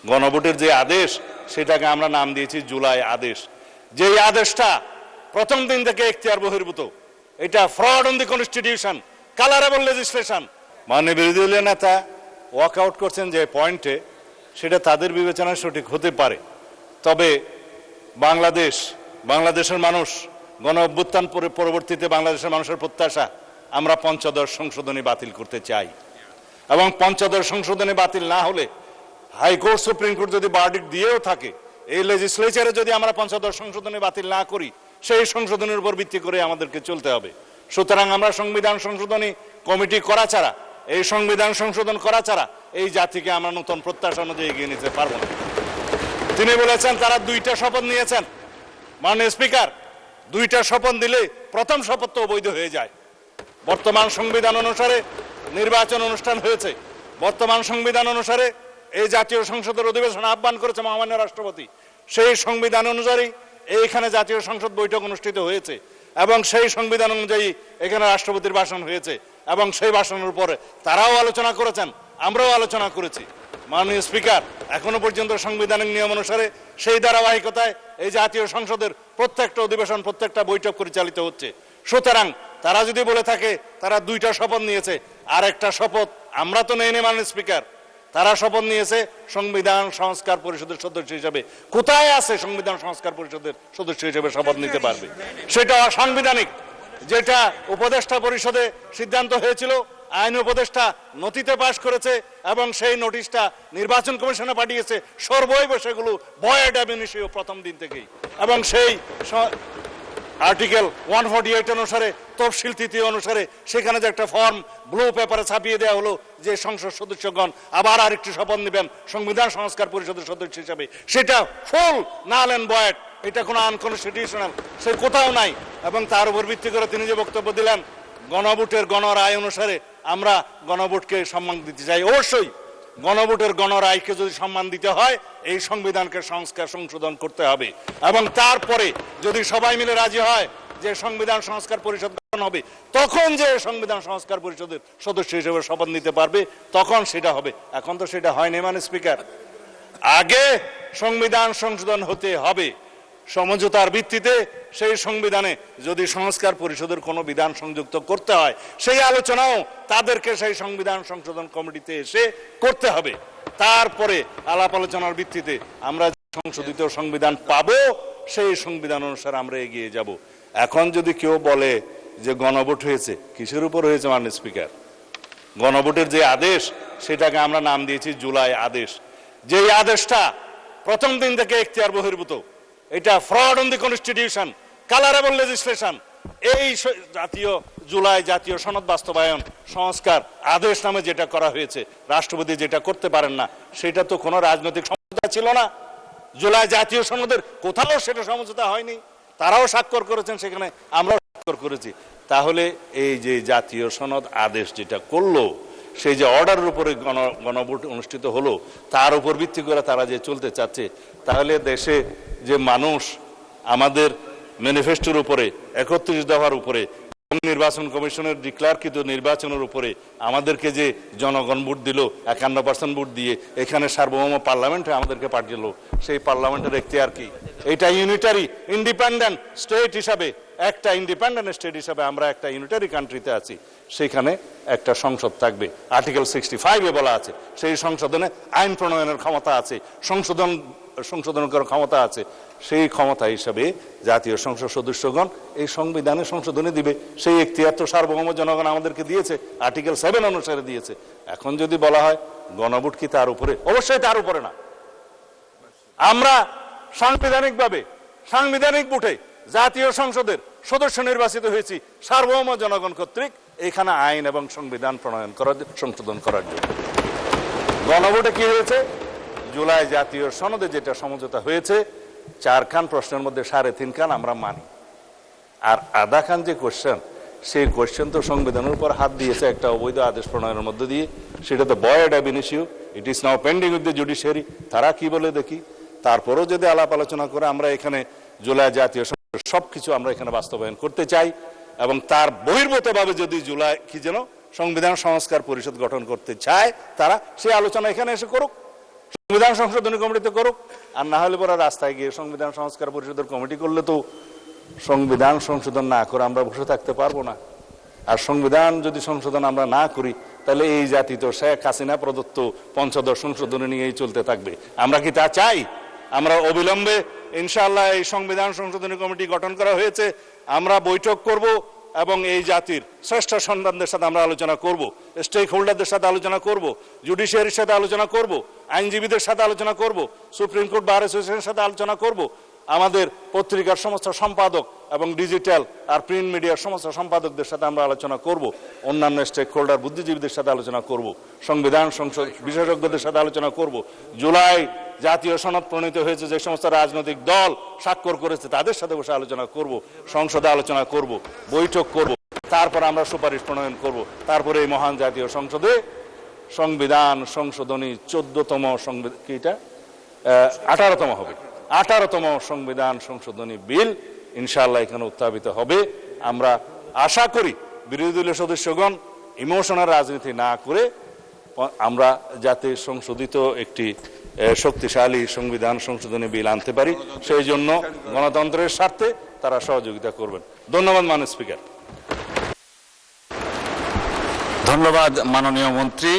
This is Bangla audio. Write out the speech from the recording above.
গণভোটের যে আদেশ সেটাকে আমরা নাম দিয়েছি জুলাই আদেশ। যেই আদেশটা প্রথম দিন থেকে এখতিয়ার বহির্ভূত, এটা fraud on the constitution, colourable legislation. মাননীয় বিরোধী দলীয় নেতা ওয়াকআউট করছেন যে পয়েন্টে, সেটা তাদের বিবেচনায় সঠিক হতে পারে। তবে বাংলাদেশের মানুষ গণ অভ্যুত্থান পরবর্তীতে বাংলাদেশের মানুষের প্রত্যাশা, আমরা পঞ্চদশ সংশোধনী বাতিল করতে চাই। এবং পঞ্চদশ সংশোধনী বাতিল না হলে হাইকোর্ট সুপ্রিম কোর্ট যদি ভার্ডিক্ট দিয়েও থাকে, এই লেজিসলেচারে যদি আমরা পঞ্চদশ সংশোধনী বাতিল না করি, সেই সংশোধনের উপর ভিত্তি করে আমাদেরকে চলতে হবে। সুতরাং আমরা সংবিধান সংশোধনী কমিটি করা ছাড়া, এই সংবিধান সংশোধন করা ছাড়া এই জাতিকে আমরা নতুন প্রত্যাশা অনুযায়ী এগিয়ে নিতে পারবো না। তিনি বলেছেন তারা 2টা শপথ নিয়েছেন। মাননীয় স্পিকার, 2টা শপথ দিলে প্রথম শপথ তো অবৈধ হয়ে যায়। বর্তমান সংবিধান অনুসারে নির্বাচন অনুষ্ঠান হয়েছে, বর্তমান সংবিধান অনুসারে এই জাতীয় সংসদের অধিবেশন আহ্বান করেছে মহামান্য রাষ্ট্রপতি, সেই সংবিধান অনুযায়ী এইখানে জাতীয় সংসদ বৈঠক অনুষ্ঠিত হয়েছে এবং সেই সংবিধান অনুযায়ী এখানে রাষ্ট্রপতির ভাষণ হয়েছে এবং সেই ভাষণের উপরে তারাও আলোচনা করেছেন, আমরাও আলোচনা করেছি। মাননীয় স্পিকার, এখনো পর্যন্ত সাংবিধানিক নিয়ম অনুসারে সেই ধারাবাহিকতায় এই জাতীয় সংসদের প্রত্যেকটা অধিবেশন, প্রত্যেকটা বৈঠক পরিচালিত হচ্ছে। সুতরাং তারা যদি বলে থাকে তারা 2টা শপথ নিয়েছে, আর একটা শপথ আমরা তো নেইনি। মাননীয় স্পিকার, তারা শপথ নিয়েছে সংবিধান সংস্কার পরিষদের সদস্য হিসেবে। কোথায় আছে সংবিধান সংস্কার পরিষদের সদস্য হিসেবে শপথ নিতে পারবে? সেটা অসাংবিধানিক। যেটা উপদেষ্টা পরিষদে সিদ্ধান্ত হয়েছিল, আইন উপদেষ্টা নথিতে পাশ করেছে এবং সেই নোটিশটা নির্বাচন কমিশনে পাঠিয়েছে, সর্বৈব সেগুলো ভয়েড অ্যাব ইনিশিও প্রথম দিন থেকেই। এবং সেই আর্টিকেল 148 অনুসারে, তফসিল তিথি অনুসারে সেখানে যে একটা ফর্ম ব্লু পেপারে ছাপিয়ে দেওয়া হলো যে সংসদ সদস্যগণ আবার আরেকটি শপথ নেবেন সংবিধান সংস্কার পরিষদের সদস্য হিসাবে, সেটা ফুল নাল এন্ড ভয়েড। এটা কোনো আনকনস্টিটিউশনাল, সে কোথাও নাই। এবং তার উপর ভিত্তি করে তিনি যে বক্তব্য দিলেন, গণভোটের গণরায় অনুসারে আমরা গণভোটকে সম্মান দিতে চাই। অবশ্যই গণভোটের গণরায়কে যদি সম্মান দিতে হয়, এই সংবিধানকে সংশোধন করতে হবে এবং তারপরে যদি সবাই মিলে রাজি হয় যে সংবিধান সংস্কার পরিষদ গঠন হবে, তখন যে সংবিধান সংস্কার পরিষদের সদস্য হিসেবে শপথ নিতে পারবে, তখন সেটা হবে। এখন তো সেটা হয়নি। মানে স্পিকার, আগে সংবিধান সংশোধন হতে হবে সমঝোতার ভিত্তিতে। সেই সংবিধানে যদি সংস্কার পরিষদের কোনো বিধান সংযুক্ত করতে হয়, সেই আলোচনাও তাদেরকে সেই সংবিধান সংশোধন কমিটিতে এসে করতে হবে। তারপরে আলাপ আলোচনার ভিত্তিতে আমরা সংশোধিত সংবিধান পাবো, সেই সংবিধান অনুসারে আমরা এগিয়ে যাব। এখন যদি কেউ বলে যে গণভোট হয়েছে, কিসের উপর হয়েছে? মাননীয় স্পিকার, গণভোটের যে আদেশ সেটাকে আমরা নাম দিয়েছি জুলাই আদেশ। যেই আদেশটা প্রথম দিন থেকে এখতিয়ার বহির্ভূত, এটা fraud on the constitution, colourable legislation. এই জুলাই জাতীয় সনদ বাস্তবায়ন সংস্কার আদেশ নামে যেটা করা হয়েছে, রাষ্ট্রপতি যেটা করতে পারেন না, সেটা তো কোনো রাজনৈতিক সমঝোতা ছিল না। জুলাই জাতীয় সনদের কোথাও সেটা সমঝোতা হয়নি। তারাও স্বাক্ষর করেছেন, সেখানে আমরাও স্বাক্ষর করেছি। তাহলে এই যে জাতীয় সনদ আদেশ যেটা করলো, সেই যে অর্ডারের উপরে গণভোট অনুষ্ঠিত হলো, তার উপর ভিত্তি করে তারা যে চলতে চাচ্ছে, তাহলে দেশে যে মানুষ আমাদের ম্যানিফেস্টোর উপরে 31 দফার উপরে নির্বাচন কমিশনের ডিক্লারকৃত নির্বাচনের উপরে আমাদেরকে যে জনগণ ভোট দিল, 51% ভোট দিয়ে এখানে সার্বভৌম পার্লামেন্টে আমাদেরকে পাঠিয়েছিল, সেই পার্লামেন্টের এখতিয়ার কি? এটা ইউনিটারি ইন্ডিপেন্ডেন্ট স্টেট হিসাবে, একটা ইন্ডিপেন্ডেন্ট স্টেট হিসাবে আমরা একটা ইউনিটারি কান্ট্রিতে আছি, সেখানে একটা সংসদ থাকবে। আর্টিকেল 65-এ বলা আছে সেই সংশোধনে আইন প্রণয়নের ক্ষমতা আছে, সংশোধন করার ক্ষমতা আছে। সেই ক্ষমতা হিসাবে জাতীয় সংসদ সদস্যগণ এই সংবিধানে সংশোধনী দিবে। সেই এখতিয়ার তো সার্বভৌম জনগণ আমাদেরকে দিয়েছে, আর্টিকেল 7 অনুসারে দিয়েছে। এখন যদি বলা হয় গণভোট কি তার উপরে? অবশ্যই তার উপরে না। আমরা সাংবিধানিকভাবে সাংবিধানিক ভোটে জাতীয় সংসদের সদস্য নির্বাচিত হয়েছি সার্বভৌম জনগণ কর্তৃক, এখানে আইন এবং সংবিধান প্রণয়ন করার, সংশোধন করার জন্য। গণভোটে কি হয়েছে? জুলাই জাতীয় সনদে যেটা সমঝোতা হয়েছে, 4 খান প্রশ্নের মধ্যে 3.5 খান আমরা মানি, আর আধা খান যে কোশ্চেন, সেই কোশ্চেন তো সংবিধানের উপর হাত দিয়েছে একটা অবৈধ আদেশ প্রণয়নের মধ্য দিয়ে। সেটা তো void ab initio, it is now pending with the judiciary. তারা কি বলে দেখি। তারপরেও যদি আলাপ আলোচনা করে আমরা এখানে জুলাই জাতীয় সংসদের সবকিছু আমরা এখানে বাস্তবায়ন করতে চাই এবং তার বহির্ভূতভাবে যদি জুলাই কি যেন সংবিধান সংস্কার পরিষদ গঠন করতে চায়, তারা সেই আলোচনা এখানে এসে করুক। সংবিধান সংশোধনী কমিটিতে করুক, আর না হলে পরে রাস্তায় গিয়ে সংবিধান সংস্কার পরিষদের কমিটি করলে তো সংবিধান সংশোধন না করে আমরা বসে থাকতে পারবো না। আর সংবিধান যদি সংশোধন আমরা না করি তাহলে এই জাতি তো শেখ হাসিনা প্রদত্ত পঞ্চদশ সংশোধনী নিয়েই চলতে থাকবে। আমরা কি তা চাই? আমরা অবিলম্বে ইনশাআল্লাহ এই সংবিধান সংশোধনী কমিটি গঠন করা হয়েছে, আমরা বৈঠক করব এবং এই জাতির শ্রেষ্ঠ সন্তানদের সাথে আমরা আলোচনা করব, স্টেক হোল্ডারদের সাথে আলোচনা করব, জুডিশিয়ারির সাথে আলোচনা করব, আইনজীবীদের সাথে আলোচনা করব, সুপ্রিম কোর্ট বার অ্যাসোসিয়েশনের সাথে আলোচনা করব, আমাদের পত্রিকার সমস্ত সম্পাদক এবং ডিজিটাল আর প্রিন্ট মিডিয়ার সমস্ত সম্পাদকদের সাথে আমরা আলোচনা করব, অন্যান্য স্টেক হোল্ডার বুদ্ধিজীবীদের সাথে আলোচনা করব, সংবিধান সংসদ বিশেষজ্ঞদের সাথে আলোচনা করব। জুলাই জাতীয় সনদ প্রণীত হয়েছে, যে সমস্ত রাজনৈতিক দল স্বাক্ষর করেছে তাদের সাথে বসে আলোচনা করব, সংসদে আলোচনা করব, বৈঠক করব, তারপর আমরা সুপারিশ প্রণয়ন করব, তারপরে এই মহান জাতীয় সংসদে সংবিধান সংশোধনী 14তম সংবিধান কি এটা 18তম হবে, 18তম সংবিধান সংশোধনী বিল ইনশাআল্লাহ এখানে উত্থাপিত হবে। আমরা আশা করি বিরোধী দলীয় সদস্যগণ ইমোশনাল রাজনীতি না করে আমরা যাতে সংশোধিত একটি শক্তিশালী সংবিধান সংশোধনী বিল আনতে পারি, সেই জন্য গণতন্ত্রের স্বার্থে তারা সহযোগিতা করবেন। ধন্যবাদ মাননীয় স্পিকার। ধন্যবাদ মাননীয় মন্ত্রী।